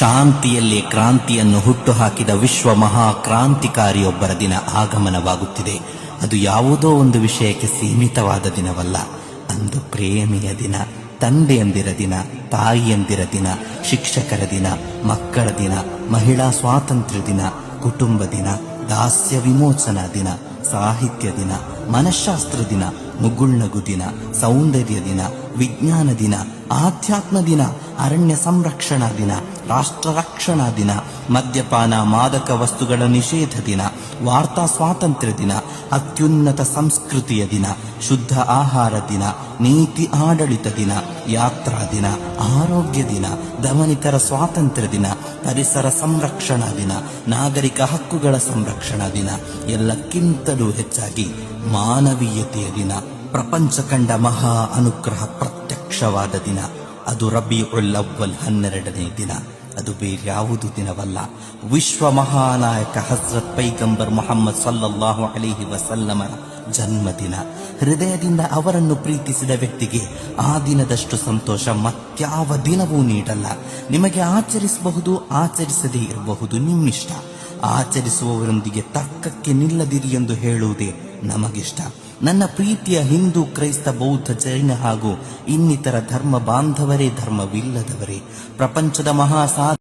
ಶಾಂತಿಯಲ್ಲಿ ಕ್ರಾಂತಿಯನ್ನು ಹುಟ್ಟುಹಾಕಿದ ವಿಶ್ವ ಮಹಾಕ್ರಾಂತಿಕಾರಿಯೊಬ್ಬರ ದಿನ ಆಗಮನವಾಗುತ್ತಿದೆ. ಅದು ಯಾವುದೋ ಒಂದು ವಿಷಯಕ್ಕೆ ಸೀಮಿತವಾದ ದಿನವಲ್ಲ. ಅಂದು ಪ್ರೇಮಿಯ ದಿನ, ತಂದೆಯಂದಿರ ದಿನ, ತಾಯಿಯಂದಿರ ದಿನ, ಶಿಕ್ಷಕರ ದಿನ, ಮಕ್ಕಳ ದಿನ, ಮಹಿಳಾ ಸ್ವಾತಂತ್ರ್ಯ ದಿನ, ಕುಟುಂಬ ದಿನ, ದಾಸ್ಯ ವಿಮೋಚನಾ ದಿನ, ಸಾಹಿತ್ಯ ದಿನ, ಮನಃಶಾಸ್ತ್ರ ದಿನ, ಮುಗುಳ್ನಗು ದಿನ, ಸೌಂದರ್ಯ ದಿನ, ವಿಜ್ಞಾನ ದಿನ, ಆಧ್ಯಾತ್ಮ ದಿನ, ಅರಣ್ಯ ಸಂರಕ್ಷಣಾ ದಿನ, ರಾಷ್ಟ್ರ ರಕ್ಷಣಾ ದಿನ, ಮದ್ಯಪಾನ ಮಾದಕ ವಸ್ತುಗಳ ನಿಷೇಧ ದಿನ, ವಾರ್ತಾ ಸ್ವಾತಂತ್ರ್ಯ ದಿನ, ಅತ್ಯುನ್ನತ ಸಂಸ್ಕೃತಿಯ ದಿನ, ಶುದ್ಧ ಆಹಾರ ದಿನ, ನೀತಿ ಆಡಳಿತ ದಿನ, ಯಾತ್ರಾ ದಿನ, ಆರೋಗ್ಯ ದಿನ, ದಮನಿತರ ಸ್ವಾತಂತ್ರ್ಯ ದಿನ, ಪರಿಸರ ಸಂರಕ್ಷಣಾ ದಿನ, ನಾಗರಿಕ ಹಕ್ಕುಗಳ ಸಂರಕ್ಷಣಾ ದಿನ, ಎಲ್ಲಕ್ಕಿಂತಲೂ ಹೆಚ್ಚಾಗಿ ಮಾನವೀಯತೆಯ ದಿನ, ಪ್ರಪಂಚ ಕಂಡ ಮಹಾ ಅನುಗ್ರಹ ಪ್ರತ್ಯಕ್ಷವಾದ ದಿನ. ಅದು ರಬೀಉಲ್ ಅವ್ವಲ್ 12ನೇ ದಿನ. ಅದು ಬೇರ್ಯಾವುದು ದಿನವಲ್ಲ, ವಿಶ್ವ ಮಹಾನಾಯಕ ಹಜರತ್ ಪೈಗಂಬರ್ ಮುಹಮ್ಮದ್ ಸಲ್ಲಲ್ಲಾಹು ಅಲೈಹಿ ವಸಲ್ಲಮರ ಜನ್ಮದಿನ. ಹೃದಯದಿಂದ ಅವರನ್ನು ಪ್ರೀತಿಸಿದ ವ್ಯಕ್ತಿಗೆ ಆ ದಿನದಷ್ಟು ಸಂತೋಷ ಮತ್ಯಾವ ದಿನವೂ ನೀಡಲ್ಲ. ನಿಮಗೆ ಆಚರಿಸಬಹುದು, ಆಚರಿಸದೇ ಇರಬಹುದು, ನಿಮ್ಮಿಷ್ಟ. ಆಚರಿಸುವವರೊಂದಿಗೆ ತರ್ಕಕ್ಕೆ ನಿಲ್ಲದಿರಿ ಎಂದು ಹೇಳುವುದೇ ನಮಗಿಷ್ಟ. ನನ್ನ ಪ್ರೀತಿಯ ಹಿಂದೂ, ಕ್ರೈಸ್ತ, ಬೌದ್ಧ, ಜೈನ ಹಾಗೂ ಇನ್ನಿತರ ಧರ್ಮ ಬಾಂಧವರೇ, ಧರ್ಮವಿಲ್ಲದವರೇ, ಪ್ರಪಂಚದ ಮಹಾ